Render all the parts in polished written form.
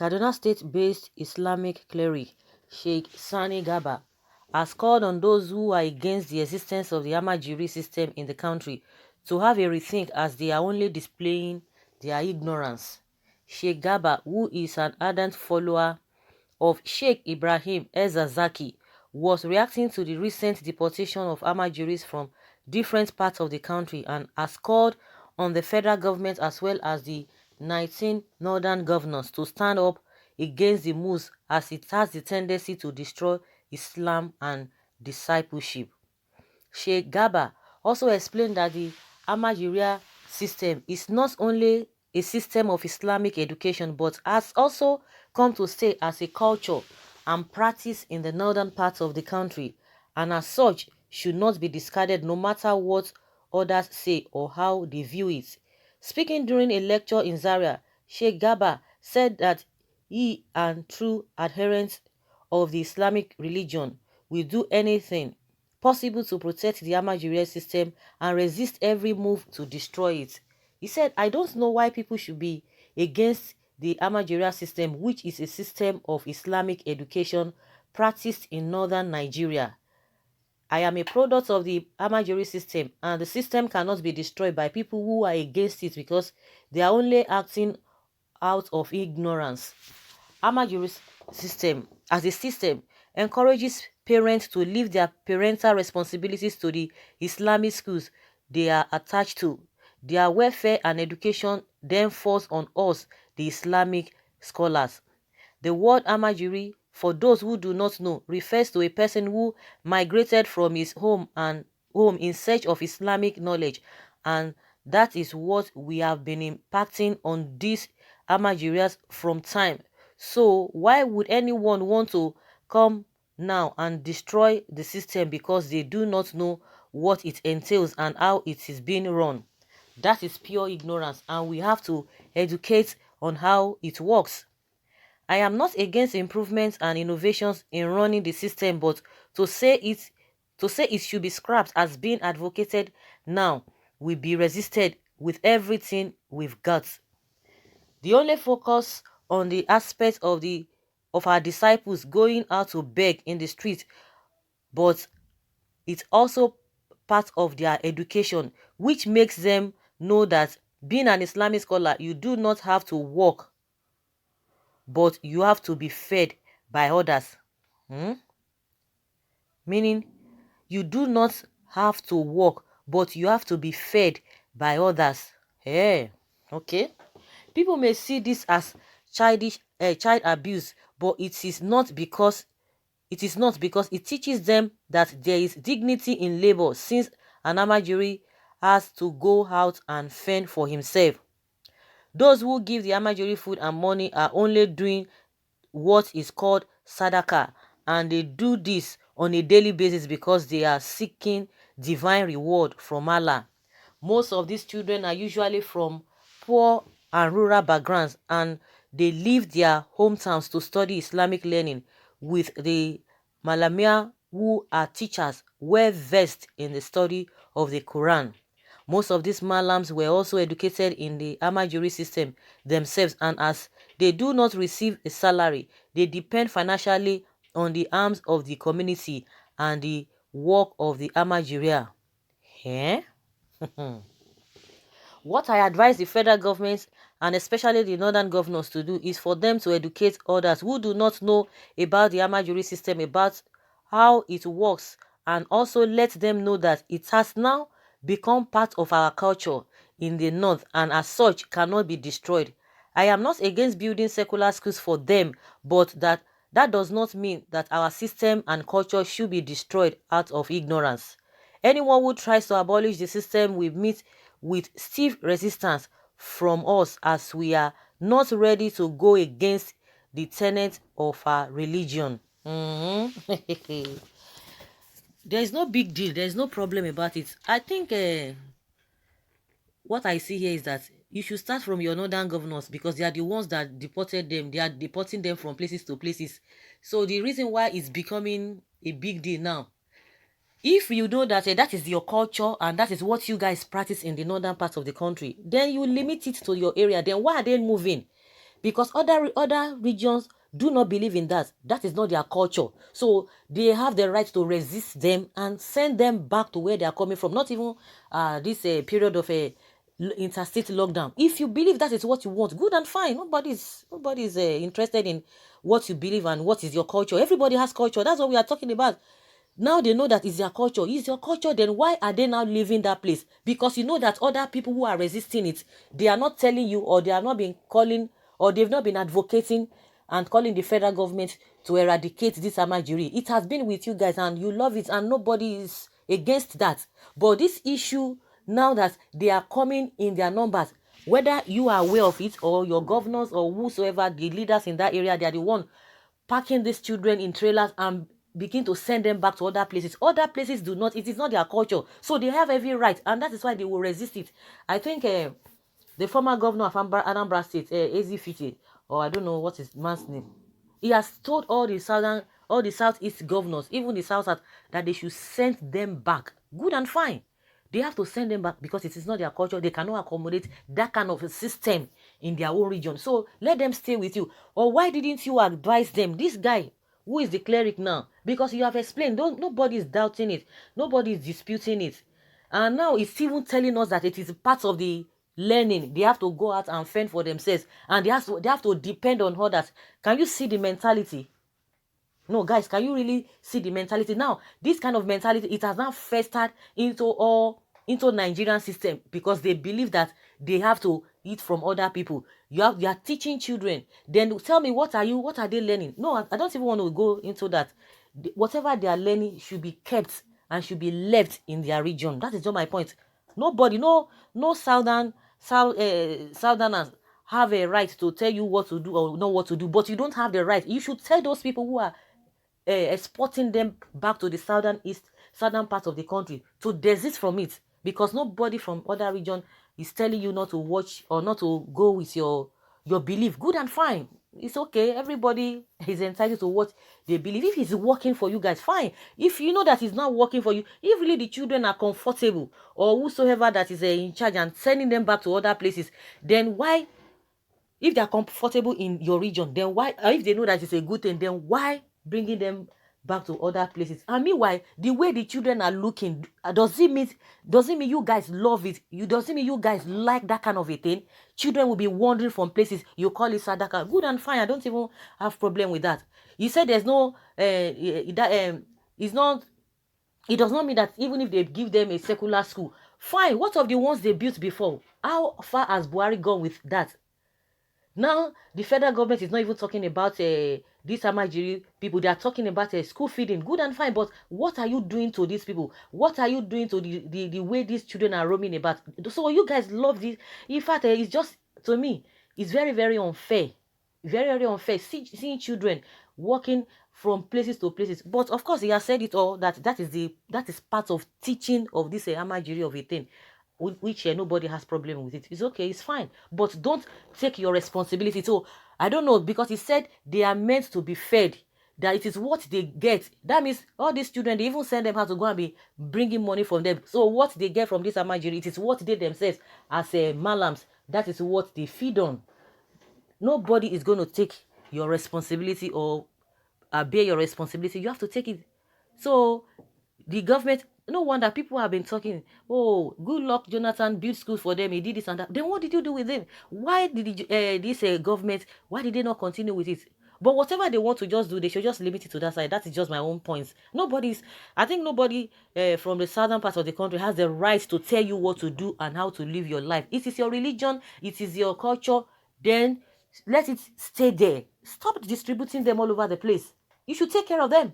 Kaduna State-based Islamic cleric Sheikh Sani Garba has called on those who are against the existence of the ALMAJIRIS system in the country to have a rethink, as they are only displaying their ignorance. Sheikh Garba, who is an ardent follower of Sheikh Ibrahim Ezazaki, was reacting to the recent deportation of ALMAJIRIS from different parts of the country and has called on the federal government as well as the 19 northern governors to stand up against the moves, as it has the tendency to destroy Islam and discipleship. Sheikh Garba also explained that the ALMAJIRIS system is not only a system of Islamic education but has also come to stay as a culture and practice in the northern parts of the country, and as such should not be discarded no matter what others say or how they view it. Speaking during a lecture in Zaria, Sheikh Garba said that he and true adherents of the Islamic religion will do anything possible to protect the ALMAJIRIS system and resist every move to destroy it. He said, "I don't know why people should be against the ALMAJIRIS system, which is a system of Islamic education practiced in northern Nigeria. I am a product of the ALMAJIRIS system, and the system cannot be destroyed by people who are against it because they are only acting out of ignorance." ALMAJIRIS system, as a system, encourages parents to leave their parental responsibilities to the Islamic schools they are attached to. Their welfare and education then falls on us, the Islamic scholars. The word ALMAJIRI, for those who do not know, refers to a person who migrated from his home in search of Islamic knowledge, and that is what we have been impacting on these ALMAJIRIS from time. So why would anyone want to come now and destroy the system because they do not know what it entails and how it is being run? That is pure ignorance, and we have to educate on how it works. I am not against improvements and innovations in running the system, but to say it should be scrapped as being advocated now will be resisted with everything we've got. The only focus on the aspect of our disciples going out to beg in the street, but it's also part of their education, which makes them know that being an Islamic scholar, you do not have to work, but you have to be fed by others. Meaning, you do not have to work, but you have to be fed by others. Hey, okay. People may see this as child abuse, but it is not because it teaches them that there is dignity in labor, since an ALMAJIRI has to go out and fend for himself. Those who give the ALMAJIRI food and money are only doing what is called sadaqah, and they do this on a daily basis because they are seeking divine reward from Allah. Most of these children are usually from poor and rural backgrounds, and they leave their hometowns to study Islamic learning with the Malamia, who are teachers well versed in the study of the Quran. Most of these Malams were also educated in the ALMAJIRIS system themselves, and as they do not receive a salary, they depend financially on the arms of the community and the work of the ALMAJIRIS. Eh? What I advise the federal government and especially the northern governors to do is for them to educate others who do not know about the ALMAJIRIS system, about how it works, and also let them know that it has now become part of our culture in the north and as such cannot be destroyed. I am not against building secular schools for them, but that does not mean that our system and culture should be destroyed out of ignorance. Anyone who tries to abolish the system will meet with stiff resistance from us, as we are not ready to go against the tenets of our religion. There is no big deal. There is no problem about it. I think what I see here is that you should start from your northern governors, because they are the ones that deported them. They are deporting them from places to places. So the reason why it's becoming a big deal now, if you know that that is your culture and that is what you guys practice in the northern part of the country, then you limit it to your area. Then why are they moving? because other regions do not believe in that. That is not their culture. So they have the right to resist them and send them back to where they are coming from. Not even this period of a interstate lockdown. If you believe that is what you want, good and fine. Nobody's interested in what you believe and what is your culture. Everybody has culture. That's what we are talking about. Now they know that it's their culture. It's your culture, then why are they now leaving that place? Because you know that other people who are resisting it, they are not telling you, or they are not been calling, or they've not been advocating and calling the federal government to eradicate this Amajiri. It has been with you guys and you love it and nobody is against that. But this issue, now that they are coming in their numbers, whether you are aware of it or your governors or whosoever, the leaders in that area, they are the one packing these children in trailers and begin to send them back to other places. Other places do not. It is not their culture. So they have every right, and that is why they will resist it. I think the former governor of Anambra State, Ezifite, or I don't know what his man's name, he has told all the southeast governors, even the south, that they should send them back. Good and fine. They have to send them back because it is not their culture. They cannot accommodate that kind of a system in their own region. So let them stay with you. Or why didn't you advise them? This guy, who is the cleric now? Because you have explained, nobody is doubting it. Nobody is disputing it. And now it's even telling us that it is part of the learning. They have to go out and fend for themselves. And they have to depend on others. Can you see the mentality? No, guys, can you really see the mentality? Now, this kind of mentality, it has now festered into Nigerian system because they believe that they have to eat from other people. You are teaching children. Then tell me, what are they learning? No, I don't even want to go into that. Whatever they are learning should be kept and should be left in their region. That is just my point. Nobody, no Southerners have a right to tell you what to do or not what to do, but you don't have the right. You should tell those people who are exporting them back to the southern part of the country to desist from it, because nobody from other region is telling you not to watch or not to go with your belief. Good and fine. It's okay. Everybody is entitled to what they believe. If it's working for you guys, fine. If you know that it's not working for you, if really the children are comfortable or whosoever that is in charge and sending them back to other places, then why, if they are comfortable in your region, then why, or if they know that it's a good thing, then why bringing them back to other places? And meanwhile, the way the children are looking, does it mean you guys love it? Does it mean you guys like that kind of a thing? Children will be wandering from places. You call it sadaka. Good and fine. I don't even have problem with that. You said there's no it's not. It does not mean that even if they give them a secular school, fine. What of the ones they built before? How far has Buhari gone with that? Now, the federal government is not even talking about these Amajiri people. They are talking about school feeding. Good and fine, but what are you doing to these people? What are you doing to the way these children are roaming about? So you guys love this. In fact, it's just, to me, it's very, very unfair. Very, very unfair. Seeing children walking from places to places. But of course, he has said it all, that is part of teaching of this Amajiri of a thing, which nobody has problem with it. It's okay, it's fine, but don't take your responsibility. So I don't know, because he said they are meant to be fed, that it is what they get. That means all these children, they even send them how to go and be bringing money from them. So what they get from this Amajiri, it is what they themselves as malams, that is what they feed on. Nobody is going to take your responsibility or bear your responsibility. You have to take it. So the government, no wonder people have been talking, oh, good luck, Jonathan built schools for them, he did this and that. Then what did you do with them? Why did this government, why did they not continue with it? But whatever they want to just do, they should just limit it to that side. That is just my own points. I think nobody from the southern part of the country has the right to tell you what to do and how to live your life. It is your religion, it is your culture, then let it stay there. Stop distributing them all over the place. You should take care of them.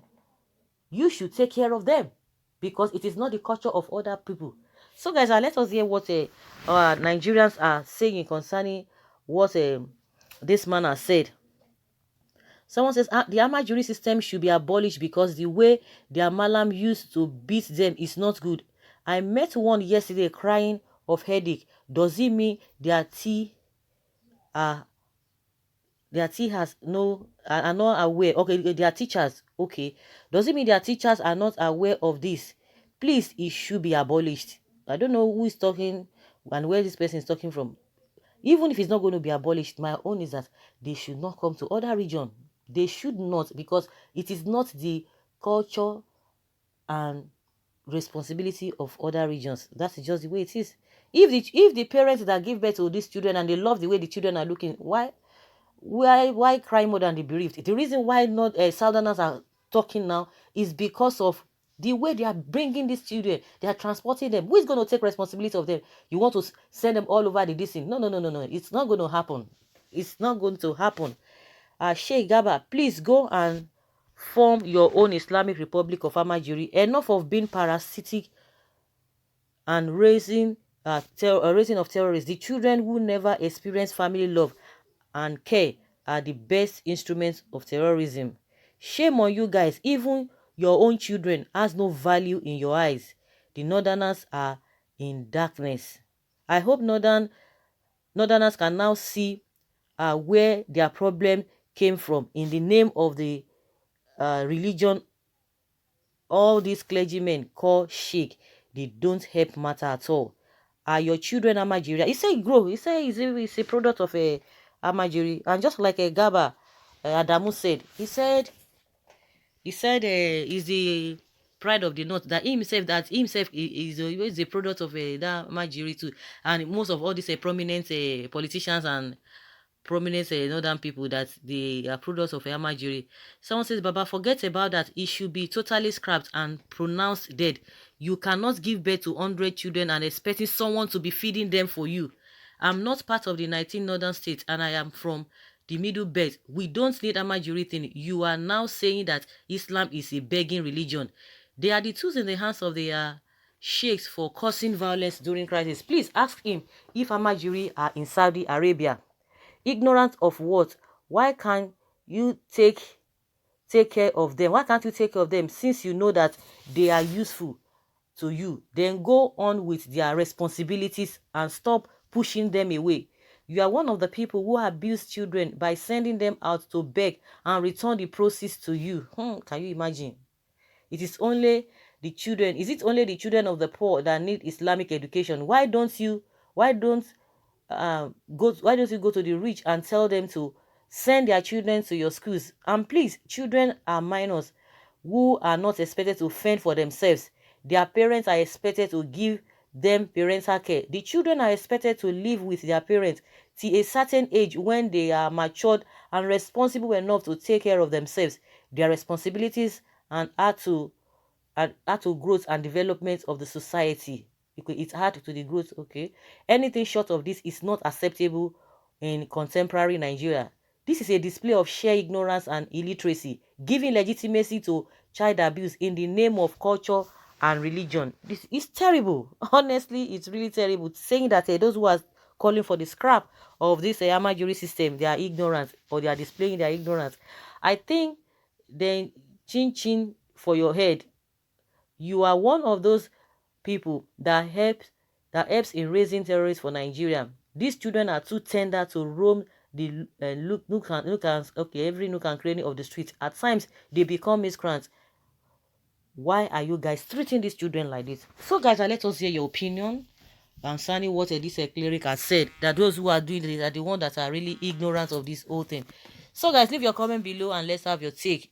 You should take care of them, because it is not the culture of other people. So guys, let us hear what our Nigerians are saying concerning what this man has said. Someone says the Amajiri system should be abolished because the way their malam used to beat them is not good. I met one yesterday crying of headache. Does it mean their tea has no are not aware? Okay, their teachers, okay, does it mean their teachers are not aware of this? Please, it should be abolished. I don't know who is talking and where this person is talking from. Even if it's not going to be abolished, my own is that they should not come to other regions. They should not, because it is not the culture and responsibility of other regions. That's just the way it is. If the parents that give birth to these children and they love the way the children are looking, why cry more than the bereaved? The reason why not Southerners are talking now is because of the way they are bringing these children. They are transporting them. Who is going to take responsibility of them? You want to send them all over the distance? No, no, no, no, no. It's not going to happen. It's not going to happen. Sheikh Gaba, please go and form your own Islamic Republic of Amajiri. Enough of being parasitic and raising of terrorists. The children who never experience family love and care are the best instruments of terrorism. Shame on you guys. Even your own children has no value in your eyes. The Northerners are in darkness. I hope Northerners can now see where their problem came from. In the name of the religion, all these clergymen call sheikh, they don't help matter at all. Are your children Amajiri? He said grow. He said it's a product of a Amajiri. And just like a Gaba Adamu said, he said is the pride of the north, that himself is a product of that Amajiri too. And most of all these prominent politicians and prominent northern people, that they are products of Amajiri. Someone says, Baba, forget about that. It should be totally scrapped and pronounced dead. You cannot give birth to 100 children and expecting someone to be feeding them for you. I'm not part of the 19 northern states and I am from the middle belt. We don't need Amajiri thing. You are now saying that Islam is a begging religion. They are the tools in the hands of the sheikhs for causing violence during crisis. Please ask him if Amajiri are in Saudi Arabia. Ignorant of what? Why can't you take care of them? Why can't you take care of them since you know that they are useful to you? Then go on with their responsibilities and stop pushing them away. You are one of the people who abuse children by sending them out to beg and return the proceeds to you. Can you imagine? It is only the children. Is it only the children of the poor that need Islamic education? Why don't you go to the rich and tell them to send their children to your schools? And please, children are minors who are not expected to fend for themselves. Their parents are expected to give them parental care. The children are expected to live with their parents till a certain age when they are matured and responsible enough to take care of themselves, their responsibilities, and add to growth and development of the society. It's hard to the growth. Okay, anything short of this is not acceptable in contemporary Nigeria. This is a display of sheer ignorance and illiteracy, giving legitimacy to child abuse in the name of culture and religion. This is terrible. Honestly, it's really terrible. Saying that those who are calling for the scrap of this Amajiri system, they are ignorant, or they are displaying their ignorance. I think then chin for your head. You are one of those people that helps in raising terrorists for Nigeria. These children are too tender to roam the every nook and cranny of the street. At times, they become miscreants. Why are you guys treating these children like this? So, guys, let us hear your opinion concerning what this cleric has said. That those who are doing this are the ones that are really ignorant of this whole thing. So, guys, leave your comment below and let's have your take.